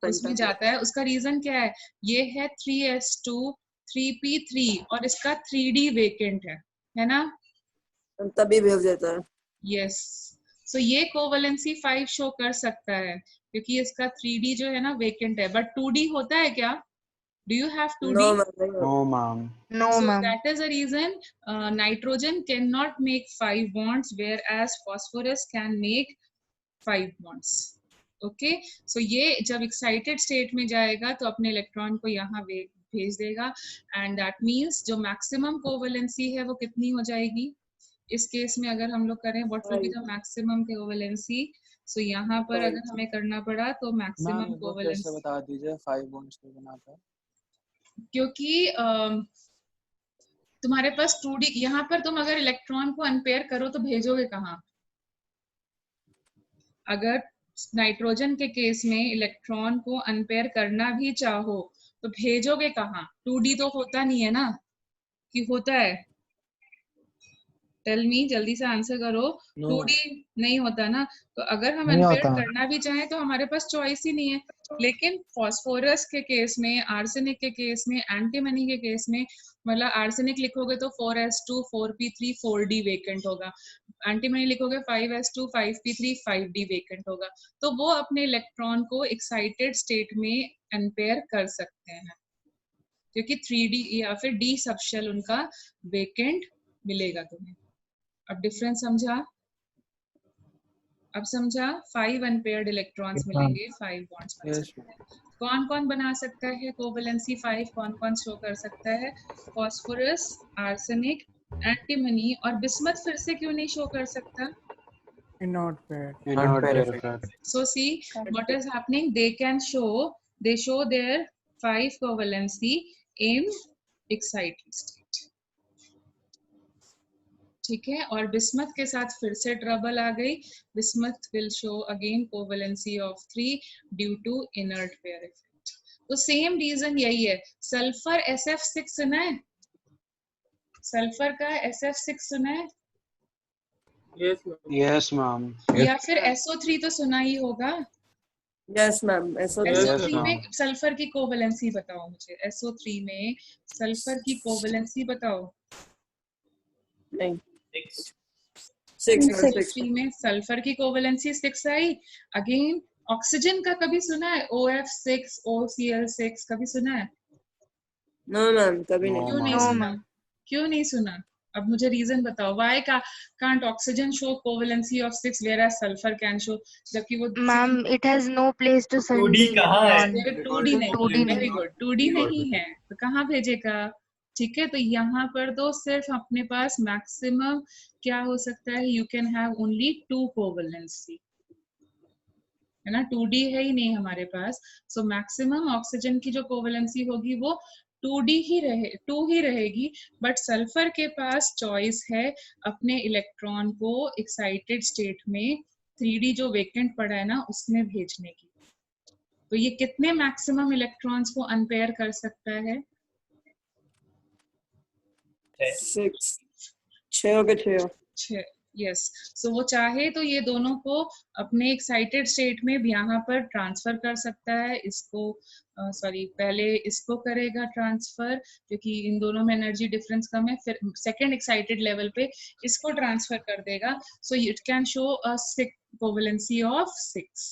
उसमें जाता है। उसका रीजन क्या है? ये है 3s2 3p3 और इसका 3d वेकेंट है ना, तभी भेज देता है। यस। सो ये कोवेलेंसी 5 शो कर सकता है क्योंकि इसका 3d जो है ना वेकेंट है, बट 2d होता है क्या? Do you have 2d? No, ma'am. No, So ma'am. that is the reason nitrogen cannot make 5 bonds, whereas phosphorus can make 5 bonds. Okay, so ये जब excited state में जाएगा तो अपने इलेक्ट्रॉन को यहाँ भेज देगा, and that means जो maximum covalency है वो कितनी हो जाएगी इस केस में? अगर हम लोग करें what will be the maximum covalency? So यहाँ पर अगर हमें करना पड़ा तो maximum covalency बता दीजिए 5 bonds को बनाता है। क्योंकि तुम्हारे पास 2d यहाँ पर, तुम अगर इलेक्ट्रॉन को अनपेयर करो तो भेजोगे कहाँ? अगर नाइट्रोजन के केस में इलेक्ट्रॉन को अनपेयर करना भी चाहो तो भेजोगे कहाँ? 2d तो होता नहीं है ना, कि होता है? टेल मी, जल्दी से आंसर करो। 2d नहीं होता ना, तो अगर हम अनपेयर करना भी चाहें तो हमारे पास चॉइस ही नहीं है। लेकिन फॉस्फोरस के केस में, आर्सेनिक के केस में, एंटीमनी के केस में, मतलब आर्सेनिक लिखोगे तो 4s2 4p3 4d वेकेंट होगा, एंटीमनी लिखोगे 5s2 5p3 5d वेकेंट होगा। तो वो अपने इलेक्ट्रॉन को एक्साइटेड स्टेट में अनपेयर कर सकते हैं क्योंकि 3d या फिर d सबशेल उनका वेकेंट मिलेगा तुम्हें। अब डिफरेंस समझा? अब समझा? 5 अनपेयर्ड इलेक्ट्रॉन्स मिलेंगे 5 बॉन्ड्स बन सकते हैं। कौन कौन बना सकता है कोवेलेंसी 5? कौन कौन शो कर सकता है? फॉस्फोरस, आर्सेनिक, एंटीमनी और बिस्मथ फिर से क्यों नहीं शो कर सकता? Not paired. So see what is happening, they show their 5 covalency in excited state, ठीक है। और बिस्मथ के साथ फिर से ट्रबल आ गई, bismuth will show again covalency of 3 due to inert pair effect. तो सेम रीजन यही है। सल्फर SF6 सुना है? सल्फर का SF6 सुना है? Yes, ma'am. या फिर SO3 तो सुना ही होगा। Yes ma'am. SO3 में सल्फर की कोवेलेंसी बताओ मुझे, SO3 में सल्फर की कोवेलेंसी बताओ। नहीं, 6 में सल्फर की कोवेलेंसी 6 आई। अगेन ऑक्सीजन का कभी सुना है? OF6 OCl6 कभी सुना है? नो मैम, कभी नहीं। क्यों नहीं सुना? क्यों नहीं सुना? अब मुझे रीजन बताओ, why can't oxygen show covalency of 6 whereas sulfur can show, जबकि वो Ma'am, it has no place to send 2D कहाँ है? 2D नहीं, वेरी गुड, 2D नहीं है तो कहाँ भेजेगा? ठीक है, तो यहाँ पर तो सिर्फ अपने पास मैक्सिमम क्या हो सकता है, you can have only 2 covalency, है ना, 2D है ही नहीं हमारे पास। सो मैक्सिमम ऑक्सीजन की जो कोवेलेंसी होगी वो 2 ही रहेगी, बट सल्फर के पास चॉइस है अपने इलेक्ट्रॉन को एक्साइटेड स्टेट में 3D जो वेकेंट पड़ा है ना उसमें भेजने की। तो ये कितने मैक्सिमम इलेक्ट्रॉन्स को अनपेयर कर सकता है? 6। यस। सो वो चाहे तो ये दोनों को अपने एक्साइटेड स्टेट में यहाँ पर ट्रांसफर कर सकता है। इसको पहले इसको करेगा ट्रांसफर क्योंकि इन दोनों में एनर्जी डिफरेंस कम है, फिर सेकंड एक्साइटेड लेवल पे इसको ट्रांसफर कर देगा। So it can show a covalency of 6।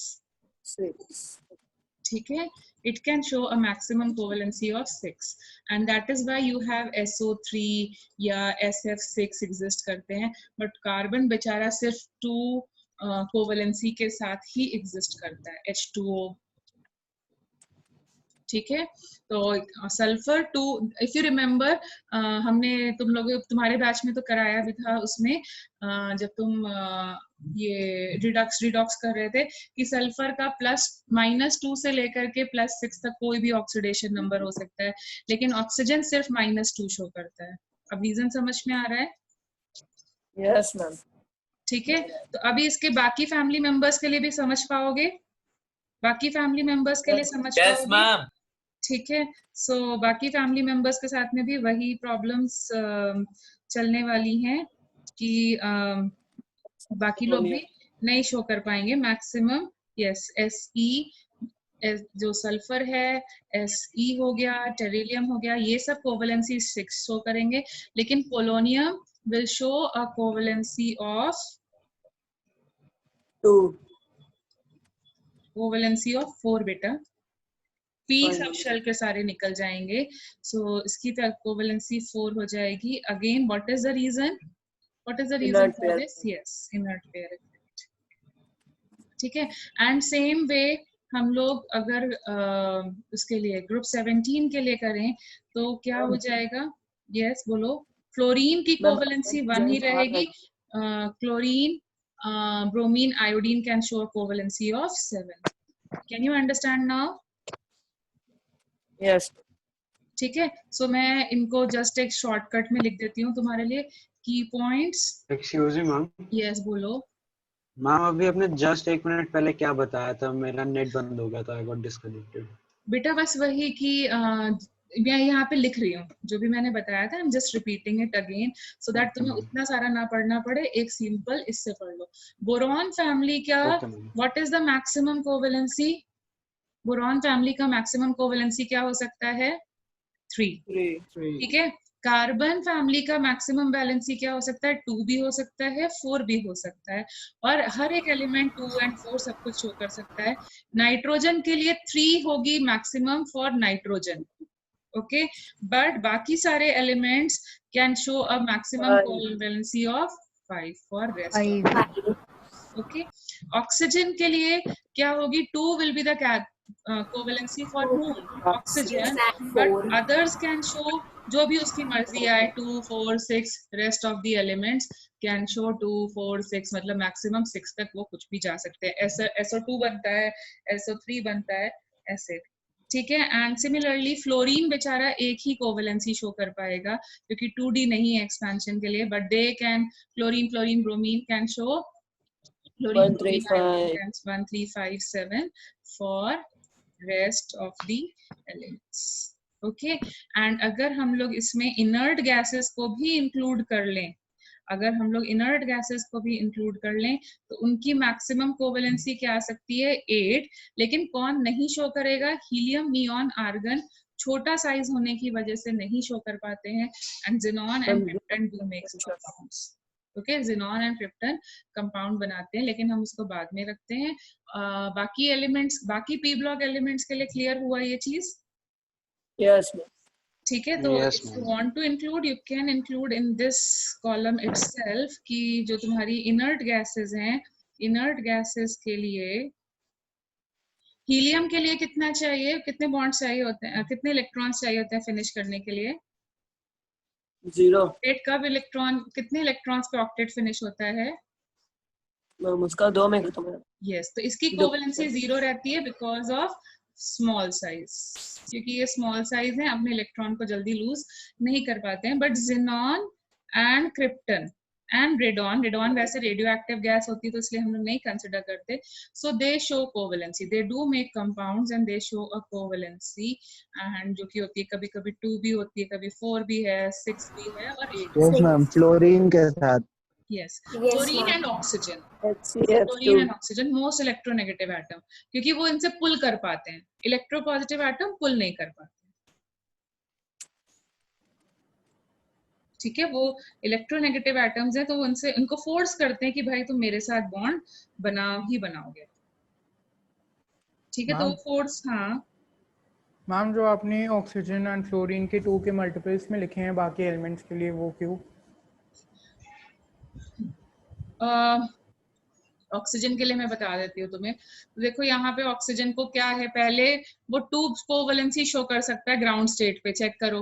ठीक है, it can show a maximum covalency of 6 and that is why you have SO3 या SF6 exist करते हैं, but कार्बन बेचारा सिर्फ 2 कोवेलेंसी के साथ ही exist करता है, H2O। ठीक है, तो सल्फर 2, इफ यू रिमेम्बर हमने तुम्हारे बैच में तो कराया भी था उसमें, जब तुम ये रिडॉक्स कर रहे थे कि सल्फर का -2 से लेकर के +6 तक कोई भी ऑक्सीडेशन नंबर हो सकता है, लेकिन ऑक्सीजन सिर्फ -2 शो करता है। अब रीजन समझ में आ रहा है? Yes ma'am. ठीक है, तो अभी इसके बाकी फैमिली मेंबर्स के लिए भी समझ पाओगे? बाकी फैमिली मेंबर्स के लिए समझ यस पाओगे? मैम। ठीक है, सो बाकी फैमिली मेंबर्स के साथ में भी वही प्रॉब्लम्स चलने वाली हैं कि बाकी लोग भी नहीं शो कर पाएंगे मैक्सिमम। यस, SE जो सल्फर है, Se हो गया, टेरिलियम हो गया, ये सब कोवेलेंसी 6 शो करेंगे, लेकिन polonium will show a covalency of 4 बेटा। P सब शेल के सारे निकल जाएंगे, सो इसकी कोवेलेंसी 4 हो जाएगी। Again what is the reason for this? Yes, inert pair effect. ठीक है, एंड सेम वे हम लोग अगर उसके लिए ग्रुप 17 के लिए करें तो क्या हो जाएगा? यस बोलो। फ्लोरीन की कोवेलेंसी 1 ही रहेगी। Chlorine, bromine, iodine can show covalency of 7। Can you understand now? Yes. ठीक है, सो मैं इनको जस्ट एक शॉर्टकट में लिख देती हूँ तुम्हारे लिए, की points. Excuse me ma'am. Yes बोलो। मैम अभी आपने जस्ट 1 मिनट पहले क्या बताया था? मेरा नेट बंद हो गया था, आई गॉट डिस्कनेक्टेड। बेटा बस वही कि मैं यहाँ पे लिख रही हूँ जो भी मैंने बताया था, I am just repeating it again so that तुम्हें उतना सारा ना पढ़ना पड़े, एक सिंपल इससे पढ़ लो। बोरॉन फैमिली का what is the maximum covalency? Boron family का मैक्सिमम कोवेलेंसी क्या हो सकता है? 3। ठीक है, कार्बन फैमिली का मैक्सिमम वैलेंसी क्या हो सकता है? 2 भी हो सकता है, 4 भी हो सकता है, और हर एक एलिमेंट 2 और 4 सब कुछ शो कर सकता है। नाइट्रोजन के लिए 3 होगी maximum for nitrogen, okay, but बाकी सारे elements can show a maximum covalency of 5 for rest. Okay, oxygen के लिए क्या होगी? 2 will be the covalency for oxygen, but others can show जो भी उसकी मर्जी आए, 2, 4, 6, rest of the elements can show 2, 4, 6, मतलब मैक्सिमम 6 तक वो कुछ भी जा सकते हैं। SO2 बनता है, SO3 बनता है, ऐसे। ठीक है, एंड सिमिलरली फ्लोरीन बेचारा एक ही कोवेलेंसी शो कर पाएगा क्योंकि 2D नहीं है एक्सपेंशन के लिए, but they can, chlorine, bromine can show 1, 3, 5, 7 for rest of the elements. Okay, and अगर हम लोग इसमें इनर्ट गैसेस को भी इंक्लूड कर लें, तो उनकी मैक्सिमम कोवेलेंसी क्या आ सकती है? 8। लेकिन कौन नहीं शो करेगा? हीलियम, नियॉन, आर्गन छोटा साइज होने की वजह से नहीं शो कर पाते हैं, and xenon and krypton do make compounds. Okay, xenon and krypton compound बनाते हैं, लेकिन हम उसको बाद में रखते हैं। बाकी एलिमेंट्स, बाकी पी ब्लॉक एलिमेंट्स के लिए क्लियर हुआ ये चीज? यस। ठीक है, तो if you want to include, you can include in this column itself कि जो तुम्हारी इनर्ट गैसेस हैं, इनर्ट गैसेस के लिए हीलियम के लिए कितना चाहिए, कितने बॉन्ड्स चाहिए होते हैं, कितने इलेक्ट्रॉन्स चाहिए होते हैं फिनिश करने के लिए? 0। ऑक्टेट का इलेक्ट्रॉन, कितने इलेक्ट्रॉन्स पे ऑक्टेट फिनिश होता है? उसका 2 में खत्म है। यस, तो इसकी कोवेलेंसी 0 रहती है बिकॉज ऑफ स्मॉल साइज, क्योंकि ये स्मॉल साइज है, अपने इलेक्ट्रॉन को जल्दी लूज नहीं कर पाते हैं। But xenon and krypton and radon वैसे रेडियो एक्टिव गैस होती है तो इसलिए हम लोग नहीं कंसिडर करते, so they show covalency, they do make compounds and they show a covalency, and जो कि होती है कभी कभी 2 भी होती है, कभी 4 भी है, 6 भी है और 8। यस मैम, फ्लोरीन के साथ। Yes, chlorine and oxygen. Chlorine and oxygen most electronegative atom, क्योंकि वो इनसे पुल कर पाते हैं, इलेक्ट्रोपॉजिटिव एटम पुल नहीं कर पाते। ठीक है, वो इलेक्ट्रोनेगेटिव एटम्स हैं तो उनसे, उनको फोर्स करते हैं कि भाई तुम मेरे साथ बॉन्ड बनाओ ही बनाओगे। ठीक है, तो फोर्स। हाँ मैम, जो आपने ऑक्सीजन एंड फ्लोरीन के 2 के मल्टीपल्स में लिखे हैं बाकी एलिमेंट्स के लिए, वो क्यों? ऑक्सीजन के लिए मैं बता देती हूँ तुम्हें। तो देखो यहाँ पे ऑक्सीजन को क्या है, पहले वो 2 कोवेलेंसी शो कर सकता है ग्राउंड स्टेट पे, चेक करो।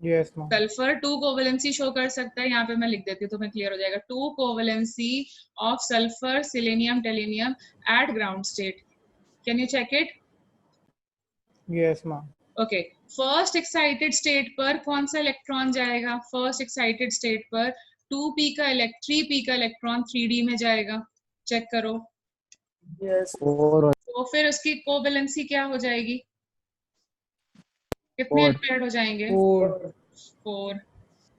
Yes ma'am. Sulphur 2 covalency show कर सकता है, यहाँ पे मैं लिख देती हूँ तुम्हें क्लियर हो जाएगा। 2 covalency of sulphur, selenium, tellurium at ground state. Can you check it? Yes ma'am. Okay, first excited state पर कौन सा इलेक्ट्रॉन जाएगा? फर्स्ट एक्साइटेड स्टेट पर 3p का इलेक्ट्रॉन 3d में जाएगा, चेक करो। यस। तो फिर उसकी कोवेलेंसी क्या हो जाएगी? कितने पेयर्ड हो जाएंगे? 4।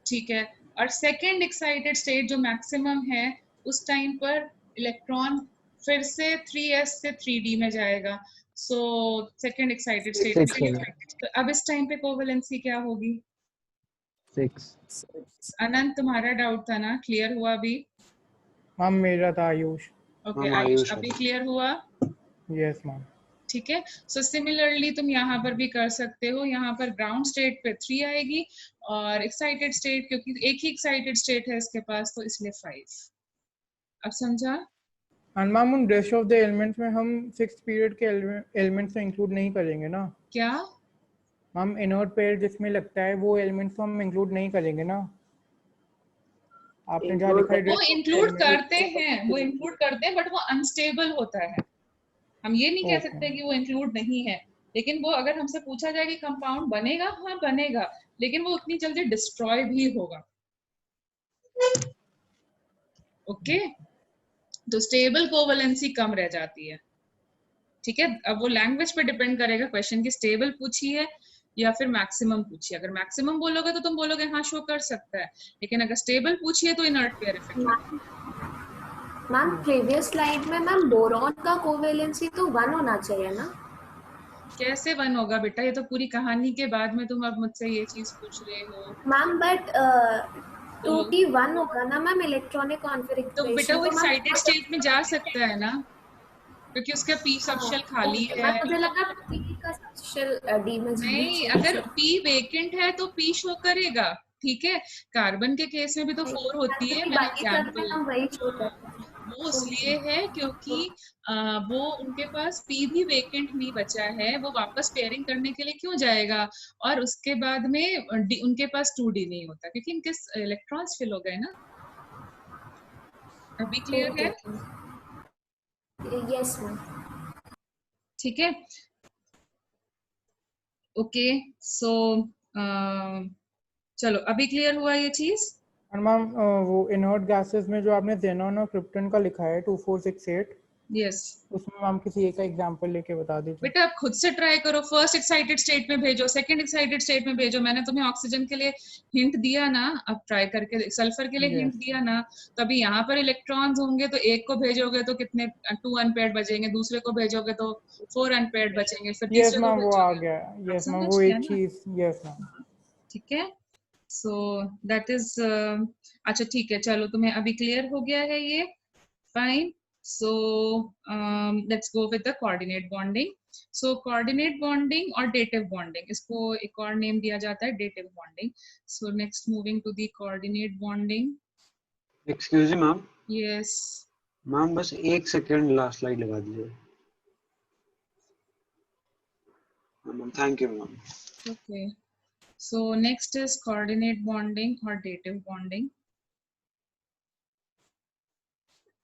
ठीक है, और सेकेंड एक्साइटेड स्टेट जो मैक्सिमम है, उस टाइम पर इलेक्ट्रॉन फिर से 3s से 3d में जाएगा, सो सेकंड एक्साइटेड स्टेट 6 में। होगा। तो अब इस टाइम पे कोवेलेंसी क्या होगी? 6 अनंत, तुम्हारा डाउट था ना, क्लियर हुआ अभी? मैम मेरा था आयुष। ओके मैम, आयुष, आयुष अभी है। क्लियर हुआ? Yes ma'am. ठीक है। सो सिमिलरली तुम यहाँ पर भी कर सकते हो। यहाँ पर ग्राउंड स्टेट पे 3 आएगी और एक्साइटेड स्टेट, क्योंकि एक ही एक्साइटेड स्टेट है इसके पास, तो इसलिए 5। अब समझा? एंड मैम उन रेस्ट ऑफ द एलिमेंट्स में हम 6th पीरियड के एलिमेंट्स तो इंक्लूड नहीं करेंगे ना? क्या? मैम इनर्ट पेयर जिसमें लगता है वो एलिमेंट्स तो हम इंक्लूड नहीं करेंगे ना? आपने जहाँ लिखा है वो rest of the include elements- करते हैं, वो इंक्लूड करते हैं, बट वो अनस्टेबल होता है। हम ये नहीं कह Okay. सकते कि वो इंक्लूड नहीं है, लेकिन वो अगर हमसे पूछा जाए कि कंपाउंड बनेगा, हाँ बनेगा, लेकिन वो उतनी जल्दी डिस्ट्रॉय भी होगा। ओके, तो स्टेबल कोवेलेंसी कम रह जाती है। ठीक है, अब वो लैंग्वेज पे डिपेंड करेगा, क्वेश्चन की स्टेबल पूछी है या फिर मैक्सिमम पूछी है। अगर मैक्सिमम बोलोगे तो तुम बोलोगे हाँ शो कर सकता है, लेकिन अगर स्टेबल पूछी है तो inert pair effect. Ma'am previous slide में मैम बोरॉन का कोवेलेंसी तो 1 होना चाहिए ना? कैसे 1 होगा बेटा? ये तो पूरी कहानी के बाद में तुम अब मुझसे ये चीज पूछ रहे हो। मैम बट 2p1 होगा ना मैम इलेक्ट्रॉनिक कॉन्फिगरेशन। तो बेटा वो एक्साइटेड स्टेट में जा सकता है ना, क्योंकि उसका पी सबशेल खाली है। मुझे लगा p का सबशेल d में नहीं, अगर पी वेकेंट है तो पी शो करेगा। ठीक है, कार्बन के केस में भी तो 4 होती है। मैंने एग्जांपल, हम वही शो करते हैं। वो इसलिए है क्योंकि वो उनके पास पी भी वेकेंट नहीं बचा है, वो वापस पेयरिंग करने के लिए क्यों जाएगा? और उसके बाद में उनके पास 2d नहीं होता, क्योंकि इनके इलेक्ट्रॉन्स फिल हो गए ना। अभी क्लियर है? Yes ma'am. ठीक है, ओके। सो चलो, अभी क्लियर हुआ ये चीज? और मैम वो इनर्ट गैसेस में जो आपने xenon और क्रिप्टन का लिखा है 2468, यस उसमें मैम किसी एक का एग्जांपल लेके बता दीजिए। बेटा, आप खुद से ट्राई करो। फर्स्ट एक्साइटेड स्टेट में भेजो, सेकंड एक्साइटेड स्टेट में भेजो। मैंने तुम्हें ऑक्सीजन के लिए हिंट दिया ना, अब ट्राई करके। सल्फर के लिए हिंट दिया ना, तो अभी यहाँ पर इलेक्ट्रॉन्स होंगे, तो एक को भेजोगे तो कितने 2 अनपेयर्ड बचेंगे, दूसरे को भेजोगे तो 4 अनपेयर्ड बचेंगे, फिर यस तीसरे को मैम वो आ भेजोगे। गया। यस मैम समझ वो गया एक ना? चीज। Yes ma'am. ठीक है, सो दैट इज अच्छा ठीक है, चलो तुम्हें अभी क्लियर हो गया है ये। Fine. So let's go with the coordinate bonding. So coordinate bonding और dative bonding, इसको एक और नेम दिया जाता है dative bonding. So next moving to the coordinate bonding. Excuse me ma'am. Yes. Ma'am बस 1 सेकंड लास्ट स्लाइड लगा दीजिए। Ma'am thank you ma'am. Okay. So next is coordinate bonding और dative bonding.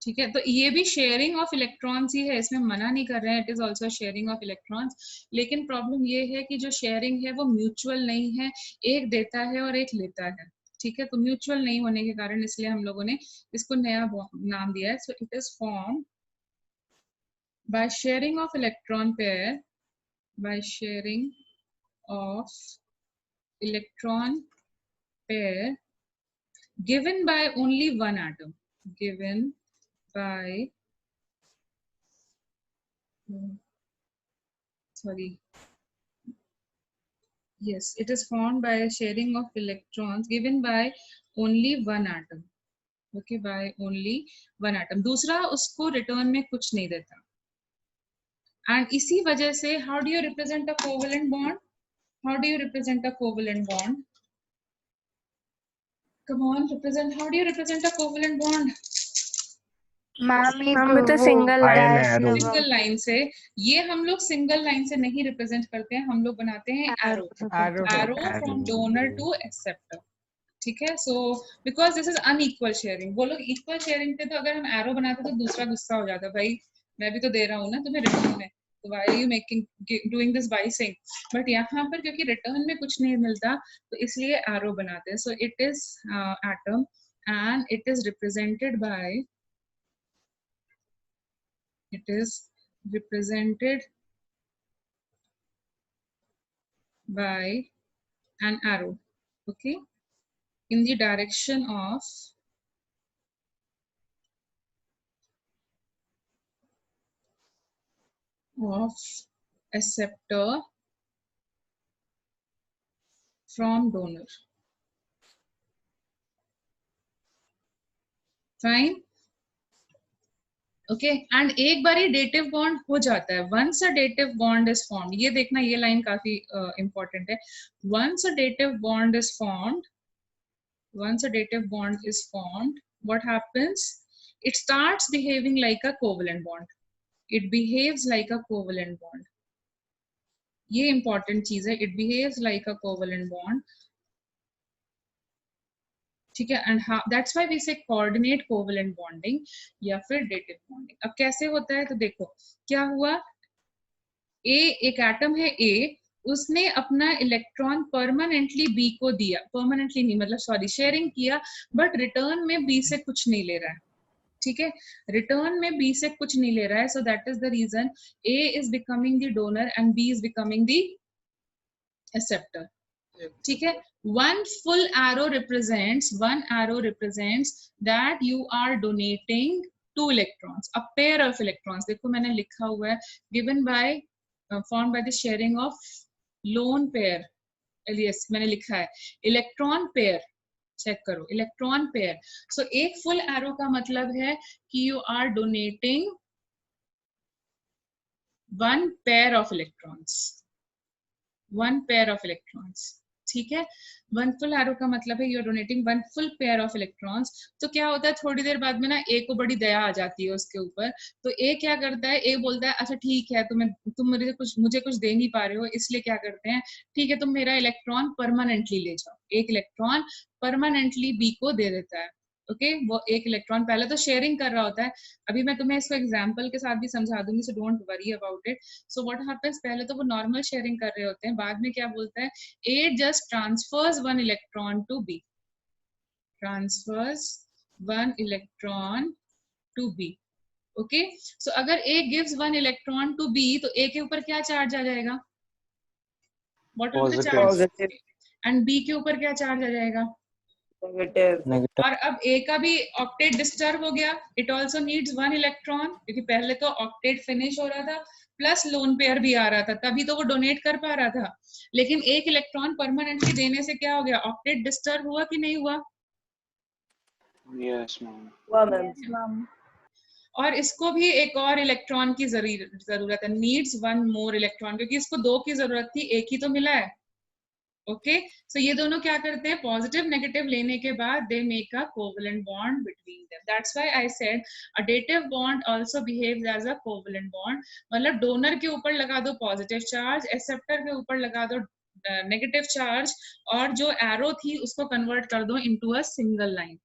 ठीक है, तो ये भी शेयरिंग ऑफ इलेक्ट्रॉन्स ही है, इसमें मना नहीं कर रहे हैं, it is also sharing of electrons. लेकिन प्रॉब्लम ये है कि जो शेयरिंग है वो म्यूचुअल नहीं है, एक देता है और एक लेता है। ठीक है, तो म्यूचुअल नहीं होने के कारण इसलिए हम लोगों ने इसको नया नाम दिया है। So it is form by sharing of electron pair, by sharing of electron pair given by only one atom, given by sorry, yes, it is formed by sharing of electrons given by only one atom. Okay, by only one atom. दूसरा उसको return में कुछ नहीं देता। And इसी वजह से how do you represent a covalent bond? How do you represent a covalent bond? Come on, represent. How do you represent a covalent bond? Ma'am with a single iron dash arrow. लगा single line से। ये हम लोग single line से नहीं represent करते हैं, हम लोग बनाते हैं arrow, arrow from donor to acceptor. ठीक है, so because this is unequal sharing. वो लोग इक्वल शेयरिंग थे तो अगर हम एरो बनाते तो दूसरा गुस्सा हो जाता, भाई मैं भी तो दे रहा हूँ ना तुम्हें रिटर्न में, तो why are you making doing this biasing. But यहाँ पर क्योंकि रिटर्न में कुछ नहीं मिलता तो इसलिए एरो बनाते हैं। So it is atom and it is represented by, it is represented by an arrow, okay, in the direction of acceptor from donor. Fine. Okay and एक बार ही डेटिव बॉन्ड हो जाता है. Once a dative bond is formed, ये देखना, ये line काफी इंपॉर्टेंट है. Once a dative bond is formed, once a dative bond is formed, what happens? It starts behaving like a covalent bond. It behaves like a covalent bond. ये important चीज है. It behaves like a covalent bond. ठीक है. And that's why we say coordinate covalent bonding या फिर dative bonding. अब कैसे होता है तो देखो क्या हुआ. A एक एटम है A, उसने अपना इलेक्ट्रॉन परमानेंटली बी को दिया. परमानेंटली नहीं, मतलब सॉरी, शेयरिंग किया, बट रिटर्न में बी से कुछ नहीं ले रहा है. ठीक है, रिटर्न में बी से कुछ नहीं ले रहा है. So that is the reason A is becoming the donor and B is becoming the acceptor. ठीक है. one arrow represents that you are donating 2 electrons, a pair of electrons. देखो मैंने लिखा हुआ है given by formed by the sharing of lone pair. yes, मैंने लिखा है इलेक्ट्रॉन पेयर. चेक करो, इलेक्ट्रॉन पेयर. सो एक फुल एरो का मतलब है कि you are donating 1 pair of electrons. 1 pair of electrons. ठीक है. 1 full arrow का मतलब है you are donating 1 full pair of electrons. तो क्या होता है, थोड़ी देर बाद में ना ए को बड़ी दया आ जाती है उसके ऊपर. तो ए क्या करता है, ए बोलता है अच्छा ठीक है, तुम मुझे कुछ दे नहीं पा रहे हो, इसलिए क्या करते हैं, ठीक है तुम मेरा इलेक्ट्रॉन परमानेंटली ले जाओ. एक इलेक्ट्रॉन परमानेंटली बी को दे देता है. ओके वो एक इलेक्ट्रॉन पहले तो शेयरिंग कर रहा होता है. अभी मैं तुम्हें इसको एग्जांपल के साथ भी समझा दूंगी, so don't worry about it. So what happens, पहले तो वो नॉर्मल शेयरिंग कर रहे होते हैं, बाद में क्या बोलता है, A just transfers 1 electron to B. Transfers 1 electron to B. Okay, so अगर A gives 1 electron to B तो ए के ऊपर क्या चार्ज आ जाएगा, what will the charge, and B के ऊपर क्या चार्ज आ जाएगा, नेगेटिव. और अब ए का भी ऑक्टेट डिस्टर्ब हो गया. इट ऑल्सो नीड्स 1 इलेक्ट्रॉन, क्योंकि पहले तो ऑक्टेट फिनिश हो रहा था प्लस लोन पेयर भी आ रहा था, तभी तो वो डोनेट कर पा रहा था. लेकिन एक इलेक्ट्रॉन परमानेंटली देने से क्या हो गया, ऑक्टेट डिस्टर्ब हुआ कि नहीं हुआ. Yes ma'am. हुआ मैम. और इसको भी एक और इलेक्ट्रॉन की जरूरत है, नीड्स 1 मोर इलेक्ट्रॉन, क्योंकि इसको 2 की जरूरत थी, एक ही तो मिला है. ओके, सो ये दोनों क्या करते हैं, पॉजिटिव नेगेटिव लेने के बाद they make a covalent bond between them. That's why I said a dative bond also behaves as a covalent bond. मतलब डोनर के ऊपर लगा दो पॉजिटिव चार्ज, एक्सेप्टर के ऊपर लगा दो नेगेटिव चार्ज, और जो एरो थी उसको कन्वर्ट कर दो into a single line.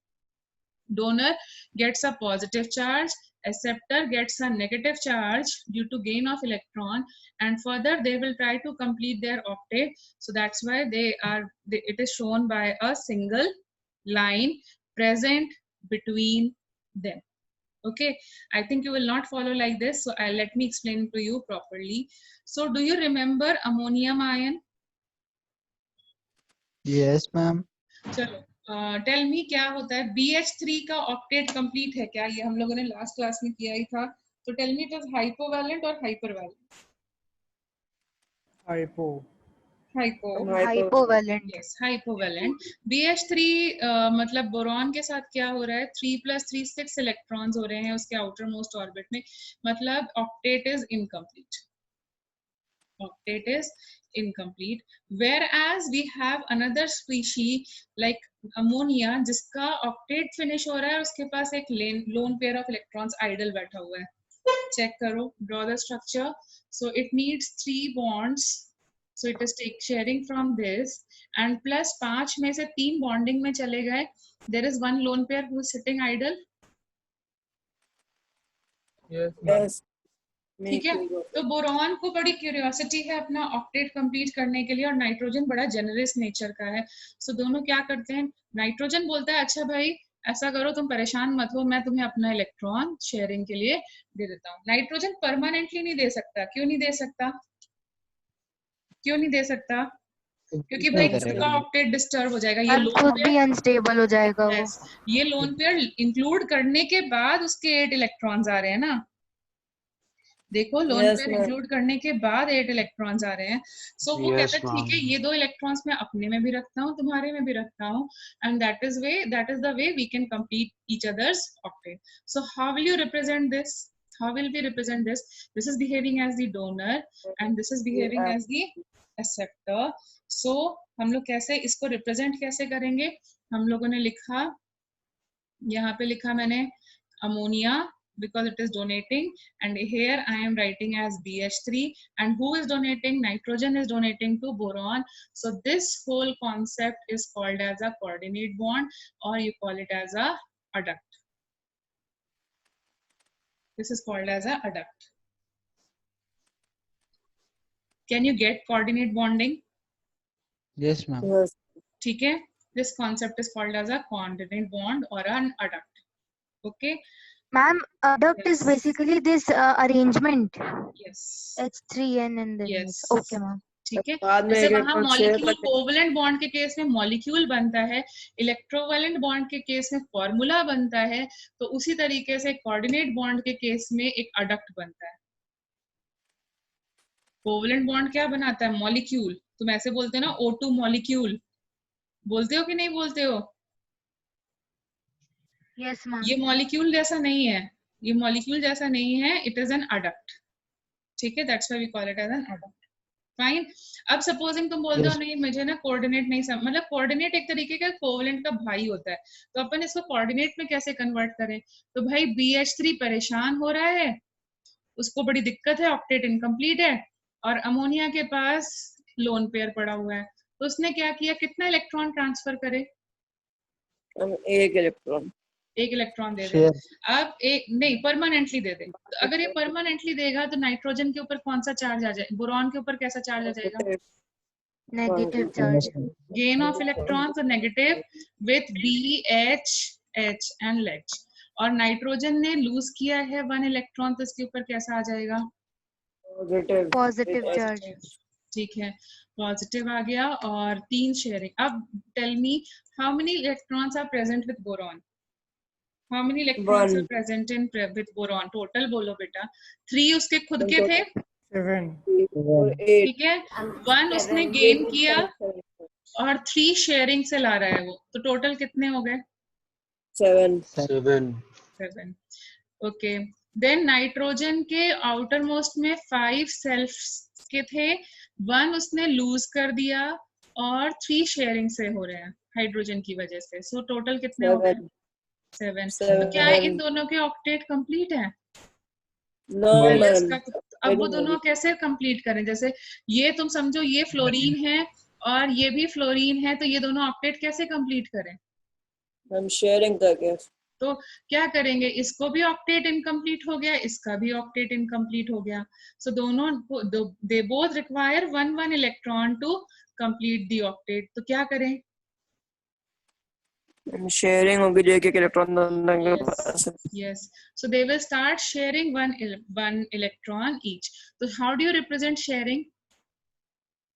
Donor gets a positive charge, acceptor gets a negative charge due to gain of electron, and further they will try to complete their octet. So that's why it is shown by a single line present between them. Okay, I think you will not follow like this, so let me explain to you properly. So do you remember ammonium ion? Yes, ma'am. चलो tell me क्या होता है, BH3 का octet complete है क्या, ये हम लोगों ने लास्ट क्लास में किया ही था. तो टेल मी इट इज हाइपोवैलेंट और हाइपरवैलेंट. हाइपोवैलेंट. यस, हाइपोवैलेंट. BH3 मतलब बोरॉन के साथ क्या हो रहा है, 3 + 3 6 इलेक्ट्रॉन्स हो रहे हैं उसके आउटर मोस्ट ऑर्बिट में, मतलब octet is incomplete. Octet is incomplete, whereas we have another species like ammonia जिसका octet finish हो रहा है, उसके पास एक lone pair of electrons idle बैठा हुआ है. Check करो, draw the structure. So it needs 3 bonds, so it is sharing from this, and plus 5 में से 3 bonding में चले गए. There is 1 lone pair who is sitting idle. Yes. ठीक है, तो बोरॉन को बड़ी क्यूरियोसिटी है अपना ऑक्टेट कंप्लीट करने के लिए, और नाइट्रोजन बड़ा जेनरस नेचर का है. सो दोनों क्या करते हैं, नाइट्रोजन बोलता है अच्छा भाई ऐसा करो, तुम परेशान मत हो, मैं तुम्हें अपना इलेक्ट्रॉन शेयरिंग के लिए दे देता हूँ. नाइट्रोजन परमानेंटली नहीं दे सकता. क्यों नहीं दे सकता, क्यों नहीं दे सकता, क्योंकि भाई इसका ऑक्टेट डिस्टर्ब हो जाएगा. ये लोन खुद भी अनस्टेबल हो जाएगा वो. ये लोन पेयर इंक्लूड करने के बाद उसके 8 इलेक्ट्रॉन्स आ रहे हैं ना. देखो loan Yes, pair ma'am. Include करने के बाद 8 इलेक्ट्रॉन्स आ रहे हैं. सो वो Yes, कहता है ठीक है, ma'am. ये 2 इलेक्ट्रॉन्स मैं अपने में भी रखता हूँ, तुम्हारे में भी रखता हूँ, and that is the way we can complete each others octet. So how will you represent this? How will we represent this? This is behaving as the donor and this is behaving as the acceptor. So हम लोग कैसे इसको represent कैसे करेंगे? हम लोगों ने लिखा, यहाँ पे लिखा मैंने ammonia because it is donating, and here I am writing as BH3, and who is donating? Nitrogen is donating to boron. So this whole concept is called as a coordinate bond, or you call it as a adduct. This is called as a adduct. Can you get coordinate bonding? Yes, ma'am. Yes. ठीक है? This concept is called as a coordinate bond or an adduct. Okay? Ma'am, adduct is Yes. basically this arrangement. Yes. H3N and then Yes. okay, ma'am. ठीक है. बाद में जैसे एक वहां electron share molecule करके कोवलेंट बॉन्ड के case में मॉलिक्यूल बनता है, इलेक्ट्रोवैलेंट बॉन्ड के केस में फॉर्मूला बनता है, तो उसी तरीके से कोऑर्डिनेट बॉन्ड के केस में एक अडक्ट बनता है. कोवलेंट बॉन्ड क्या बनाता है? मॉलिक्यूल. तुम ऐसे बोलते हो ना O2 मॉलिक्यूल, बोलते हो कि नहीं बोलते हो? Yes, ma'am. ये मॉलिक्यूल जैसा नहीं है, ये मॉलिक्यूल जैसा नहीं है, इट इज एन अडक्ट. ठीक है, that's why we call it as an adduct. Fine. अब सपोजिंग तुम बोलते हो नहीं मुझे ना कोऑर्डिनेट नहीं समझ, मतलब कोऑर्डिनेट एक तरीके का कोवलेंट का भाई होता है, तो अपन इसको कोऑर्डिनेट में कैसे कन्वर्ट करें? तो भाई BH3 परेशान हो रहा है, उसको बड़ी दिक्कत है, ऑक्टेट इनकम्प्लीट है, और अमोनिया के पास लोन पेयर पड़ा हुआ है, तो उसने क्या किया, कितना इलेक्ट्रॉन ट्रांसफर करे? हम एक इलेक्ट्रॉन एक इलेक्ट्रॉन दे दे. Share. अब एक नहीं, परमानेंटली दे दे. तो अगर ये परमानेंटली देगा तो नाइट्रोजन के ऊपर कौन सा चार्ज आ जाए? बोरॉन के ऊपर कैसा चार्ज आ जाएगा? Negative charge. Gain of electrons और नेगेटिव विथ BH एंड लेच. और नाइट्रोजन ने लूज किया है 1 इलेक्ट्रॉन, तो इसके ऊपर कैसा आ जाएगा? Positive Positive charge. ठीक है, पॉजिटिव आ गया. और 3 शेयरिंग. अब tell me how many electrons are present with boron? How many electrons are present in with boron? Total बोलो बेटा. 3 उसके खुद के थे, 7. और 8 ठीक है. 1 उसने गेन किया और 3 शेयरिंग से ला रहा है वो, तो टोटल कितने हो गए? 7 7. ओके. देन नाइट्रोजन के आउटर मोस्ट में 5 सेल्फ के थे, 1 उसने लूज कर दिया और 3 शेयरिंग से हो रहे हैं हाइड्रोजन की वजह से. सो टोटल कितने हो गए? 7. तो क्या इन दोनों के ऑक्टेट कंप्लीट है? नो मैम अब वो दोनों कैसे कंप्लीट करें? जैसे ये तुम समझो ये फ्लोरीन है और ये भी फ्लोरीन है, तो ये दोनों ऑक्टेट कैसे कंप्लीट करें? हम शेयरिंग करके तो क्या करेंगे? इसको भी ऑक्टेट इनकम्प्लीट हो गया, इसका भी ऑक्टेट इनकम्प्लीट हो गया. सो दोनों they both require 1 electron to complete the octet. तो क्या करें? शेयरिंग होगी, एक एक इलेक्ट्रॉन दोनों के पास. Yes. So they will start sharing one electron each. So how do you represent sharing?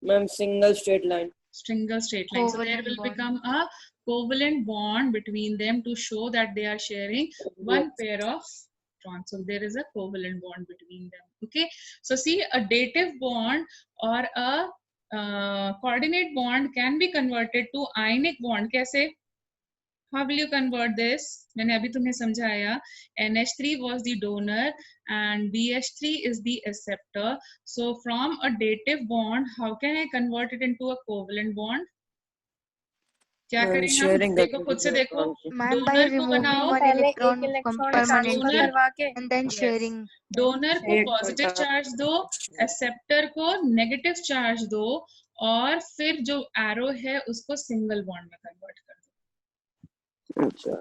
Ma'am single straight line. Single straight line. So there Covalent will bond. become a covalent bond between them to show that they are sharing one pair of electrons. So there is a covalent bond between them. Okay. So see, a dative bond or a coordinate bond can be converted to ionic bond. कैसे? How will you convert this? मैंने अभी तुम्हें समझाया. NH3 was the donor and BH3 is the acceptor. So from a dative bond, how can I convert it into a covalent bond? क्या करें हम? Sharing देखो खुद से देखो. Ma'am, by डोनर को removing बनाओ, one electron permanently donor and then Yes. sharing. Donor को एक पॉजिटिव मिनट। चार्ज दो, एक्सेप्टर को नेगेटिव चार्ज दो, और फिर जो एरो है उसको सिंगल बॉन्ड में कन्वर्ट कर दो. अच्छा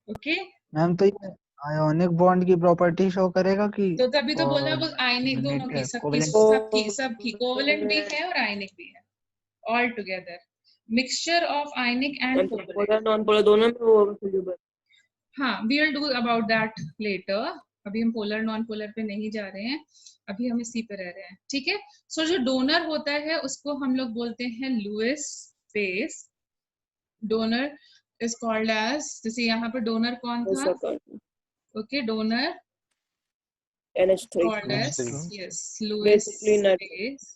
ओके. मैम तो ये आयोनिक बॉन्ड की प्रॉपर्टी शो करेगा कि तो तभी तो बोला और वो आयनिक दोनों की, सबकी covalent? सबकी कोवेलेंट भी है और आयनिक भी है, all together mixture of ionic and covalent. Polar non polar दोनों में वो soluble. हाँ, we will do about that later. अभी हम पोलर नॉन पोलर पे नहीं जा रहे हैं, अभी हम इसी पे रह रहे हैं. ठीक है. सो जो डोनर होता है उसको हम लोग बोलते हैं Lewis base. Donor is called as, जैसे यहाँ पे डोनर कौन था? Okay, donor NH3 called as NH3. yes Lewis basically nitrogen. base.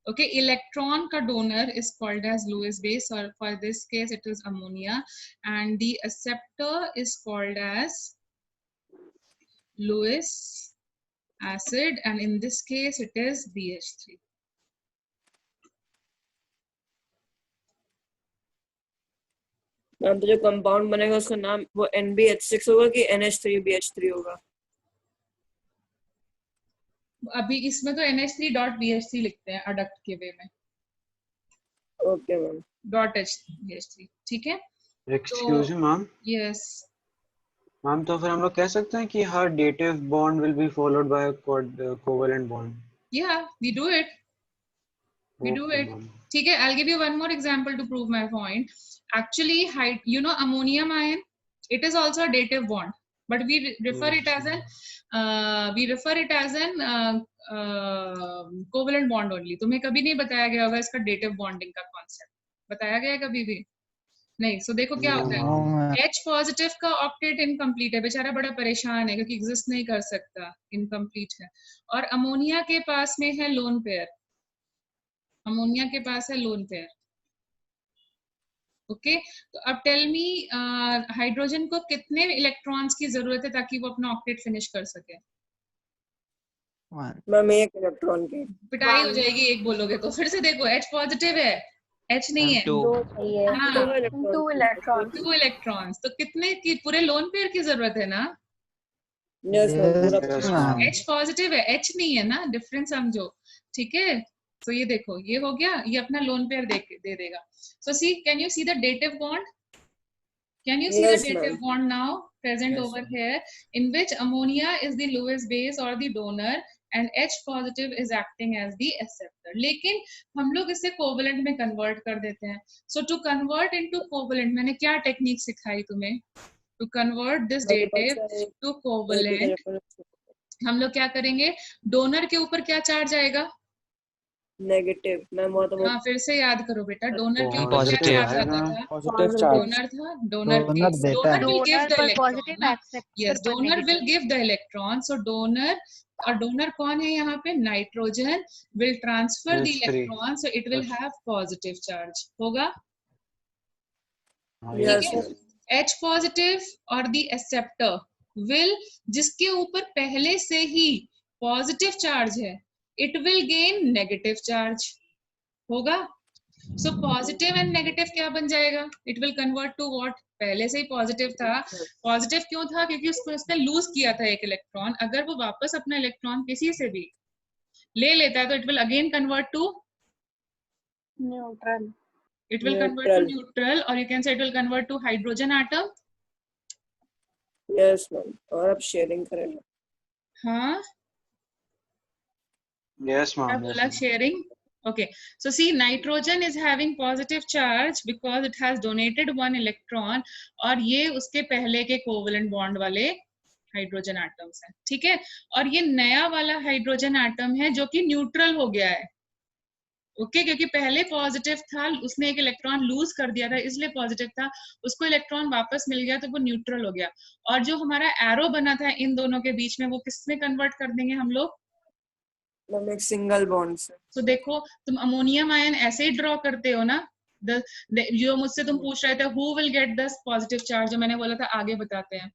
Okay, electron का donor is called as Lewis base, or for this case it is ammonia, and the acceptor is called as Lewis acid, and in this case it is BH3. Ma'am तो जो compound बनेगा उसका नाम वो NBH6 होगा कि NH3BH3 होगा? अभी इसमें तो NH3.BH3 लिखते हैं अडक्ट के वे में, ओके मैम। .H3BH3, ठीक है? Excuse me ma'am, yes ma'am तो फिर हम लोग कह सकते हैं कि हर dative bond will be followed by covalent bond. या we do it, we do it. ठीक है, I'll give you one more example to prove my point. Actually, you know ammonium ion, it is also a dative bond, but we refer it as an covalent bond only. तुम्हें कभी नहीं बताया गया होगा इसका dative bonding का concept, बताया गया है कभी भी नहीं? So देखो क्या होता है, H पॉजिटिव का ऑक्टेट इनकम्प्लीट है, बेचारा बड़ा परेशान है क्योंकि एग्जिस्ट नहीं कर सकता, इनकम्प्लीट है, और अमोनिया के पास में है लोन पेयर, अमोनिया के पास है लोन पेयर। ओके, तो अब टेल मी हाइड्रोजन को कितने इलेक्ट्रॉन्स की जरूरत है ताकि वो अपना ऑक्टेट फिनिश कर सके? मैम एक इलेक्ट्रॉन की पिटाई हो जाएगी एक बोलोगे तो। फिर से देखो, H पॉजिटिव है, H नहीं है, 2 चाहिए, हाँ, 2 इलेक्ट्रॉन। 2 इलेक्ट्रॉन्स, तो कितने की पूरे लोन पेयर की जरूरत है ना? Yes ma'am. H पॉजिटिव है, H नहीं है ना, डिफरेंस समझो, ठीक है? तो ये देखो, ये हो गया, ये अपना लोन पेयर दे देगा। So see, can you see the dative bond? Can you see Yes, the dative ma'am. bond now present Yes, over here, in which ammonia is the Lewis base or the donor and H positive is acting as the acceptor. लेकिन हम लोग इसे covalent में convert कर देते हैं। So to convert into covalent, मैंने क्या टेक्निक सिखाई तुम्हें? To convert this dative to covalent, हम लोग क्या करेंगे? डोनर के ऊपर क्या चार्ज आएगा? Negative ma'am. वो तो हाँ, फिर से याद करो बेटा, डोनर के ऊपर क्या पॉजिटिव चार्ज आता आएगा, था? पॉजिटिव डोनर था, डोनर देता है। will give the पर electron पॉजिटिव ना? एक्सेप्टर Yes, पर donor will negative. give the electron. So donor, और डोनर कौन है यहाँ पे? Nitrogen will transfer the H3. electron, so it will have positive charge, होगा? यस ठीक है? H positive और the acceptor will, जिसके ऊपर पहले से ही पॉजिटिव चार्ज है, it will gain negative charge, होगा? So positive and negative क्या बन जाएगा? It will convert to what? पहले से ही पॉजिटिव था, पॉजिटिव क्यों था? क्योंकि उसने लूज किया था एक इलेक्ट्रॉन, अगर वो वापस अपना इलेक्ट्रॉन किसी से भी ले लेता है तो it will again convert to neutral. it will convert to neutral, or you can say it will convert to hydrogen atom. Yes ma'am. और अब शेयरिंग करेंगे। हाँ, Yes, क्या ma'am. बोला? sharing. Okay, so see, nitrogen is having positive charge because it has donated 1 electron, और ये उसके पहले के कोवेलेंट बॉन्ड वाले हाइड्रोजन एटम्स हैं, ठीक है? और ये नया वाला हाइड्रोजन एटम है जो कि न्यूट्रल हो गया है, ओके, क्योंकि पहले पॉजिटिव था, उसने एक इलेक्ट्रॉन लूज कर दिया था इसलिए पॉजिटिव था, उसको इलेक्ट्रॉन वापस मिल गया तो वो न्यूट्रल हो गया। और जो हमारा एरो बना था इन दोनों के बीच में, वो किसमें कन्वर्ट कर देंगे हम लोग? मैम एक सिंगल बॉन्ड से। तो देखो, तुम अमोनियम आयन ऐसे ही ड्रॉ करते हो ना, जो मुझसे तुम पूछ रहे थे who will get the positive charge, जो मैंने बोला था आगे बताते हैं,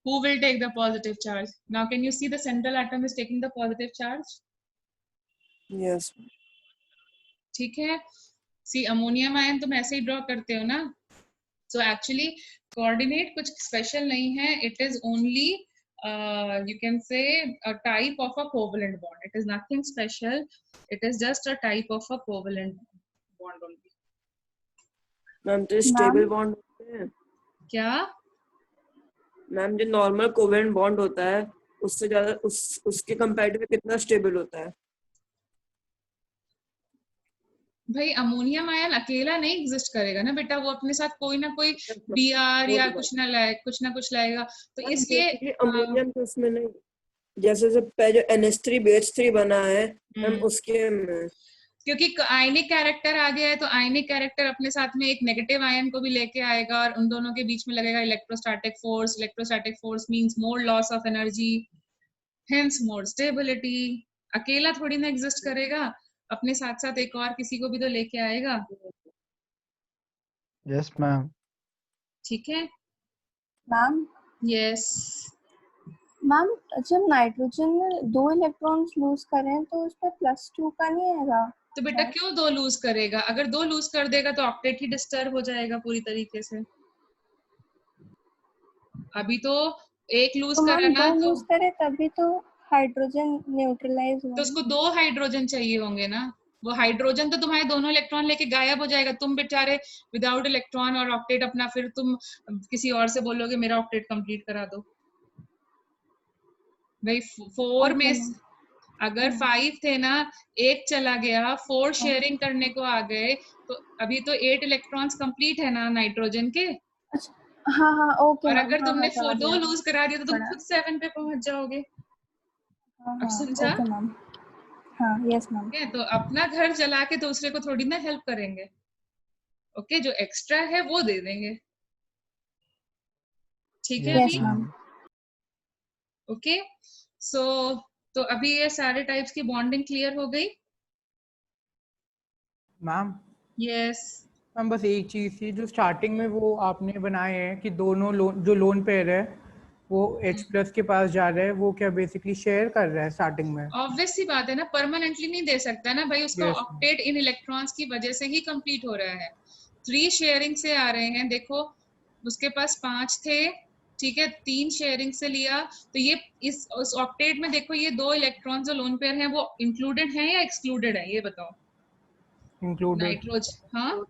who will take the positive charge. Now can you see the central atom is taking the positive charge, yes ठीक है? सी, अमोनियम आयन तुम ऐसे ही ड्रॉ करते हो ना। सो एक्चुअली कोऑर्डिनेट कुछ स्पेशल नहीं है, it is only you can say a type of a covalent bond. It is nothing special, it is just a type of a covalent bond only. Ma'am तो stable bond होते हैं क्या? Ma'am? जो normal covalent bond होता है उससे ज्यादा उसके कंपैरेटिव कितना स्टेबल होता है? भाई अमोनियम आयन अकेला नहीं एग्जिस्ट करेगा ना बेटा, वो अपने साथ कोई ना कोई Br या कुछ ना कुछ लाएगा, तो इसलिए अमोनियम तो उसमें नहीं, जैसे जो NH3BH3 बना है मैम उसके में क्योंकि आयनिक कैरेक्टर आ गया है तो आयनिक कैरेक्टर अपने साथ में एक नेगेटिव आयन को भी लेके आएगा और उन दोनों के बीच में लगेगा electrostatic force means more loss of energy, hence more stability. अकेला थोड़ी ना एग्जिस्ट करेगा, अपने साथ साथ एक और किसी को भी तो लेके आएगा। Yes ma'am. ठीक है। मैम यस मैम जब नाइट्रोजन में 2 इलेक्ट्रॉन्स लूज करें तो उस पर +2 का नहीं आएगा? तो बेटा क्यों 2 लूज करेगा? अगर 2 लूज कर देगा तो ऑक्टेट ही डिस्टर्ब हो जाएगा पूरी तरीके से। अभी तो 1 लूज तो करा मैम ना 2 लूज करे तभी तो हाइड्रोजन न्यूट्रलाइज हुआ। तो उसको 2 हाइड्रोजन चाहिए होंगे ना। वो हाइड्रोजन तो तुम्हारे दोनों इलेक्ट्रॉन लेके गायब हो जाएगा, तुम बेचारे विदाउट इलेक्ट्रॉन और ऑक्टेट अपना, फिर तुम किसी और से बोलोगे मेरा ऑक्टेट कंप्लीट करा दो। भाई 4 में अगर 5 थे ना, 1 चला गया, 4 शेयरिंग करने को आ गए, तो अभी तो 8 इलेक्ट्रॉन्स कंप्लीट है ना नाइट्रोजन के। हाँ हाँ ओके। और अगर तुमने 4 2 लूज करा दिया तो तुम खुद 7 पे पहुंच जाओगे। अब समझा? Okay ma'am. हाँ यस मैम। तो अपना घर जला के दूसरे को थोड़ी ना हेल्प करेंगे। ओके, जो एक्स्ट्रा है वो दे देंगे। ठीक है यस अभी? मैम। ओके सो तो अभी ये सारे टाइप्स की बॉन्डिंग क्लियर हो गई? मैम यस मैम बस एक चीज़ थी, जो स्टार्टिंग में वो आपने बनाए हैं कि दोनों जो लोन पेयर है वो H+ के पास जा रहा है, वो क्या बेसिकली शेयर कर रहा है स्टार्टिंग में? ऑब्वियस सी बात है ना, परमानेंटली नहीं दे सकता ना भाई, उसका Yes. ऑक्टेट इन इलेक्ट्रॉन्स की वजह से ही कंप्लीट हो रहा है। 3 शेयरिंग से आ रहे हैं, देखो उसके पास 5 थे, ठीक है, 3 शेयरिंग से लिया, तो ये उस ऑक्टेट में देखो ये 2 इलेक्ट्रॉन जो लोन पेयर हैं वो इंक्लूडेड हैं या एक्सक्लूडेड है, ये बताओ। इंक्लूडेड। नाइट्रोजन हाँ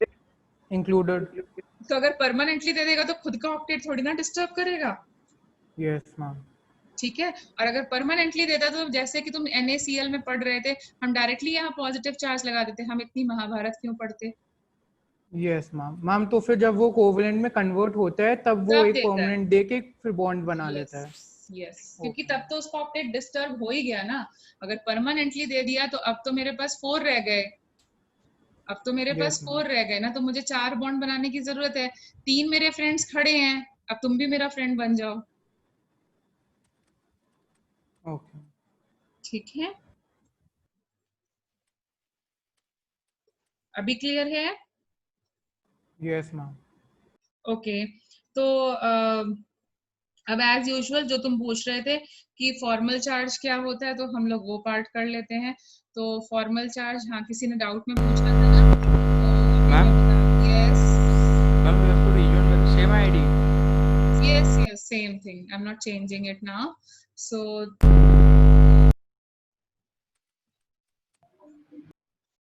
इंक्लूडेड। तो अगर परमानेंटली दे देगा तो खुद का ऑक्टेट थोड़ी ना डिस्टर्ब करेगा। Yes ma'am. ठीक है, और अगर परमानेंटली देता तो जैसे कि तुम NaCl में पढ़ रहे थे, हम डायरेक्टली यहाँ पॉजिटिव चार्ज लगा देते, हम इतनी महाभारत क्यों पढ़ते? यस मैम तो फिर जब वो कोवेलेंट में कन्वर्ट होता है तब वो तब एक देता है। परमानेंट देके फिर बॉन्ड बना लेता है। यस क्योंकि तब तो उसका ऑक्टेट डिस्टर्ब हो ही गया ना। अगर परमानेंटली दे दिया तो अब तो मेरे पास 4 रह गए, अब तो मेरे पास 4 रह गए ना, तो मुझे 4 बॉन्ड बनाने की जरूरत है। 3 मेरे फ्रेंड्स खड़े हैं, अब तुम भी मेरा फ्रेंड बन जाओ। ओके ठीक है, अभी क्लियर है? Yes ma'am. ओके तो अब एज यूजुअल जो तुम पूछ रहे थे कि फॉर्मल चार्ज क्या होता है, तो हम लोग वो पार्ट कर लेते हैं। तो फॉर्मल चार्ज, हाँ किसी ने डाउट में पूछा था ना? Ma'am yes ma'am we have to rejoin with the same ID. yes same thing, I'm not changing it now. So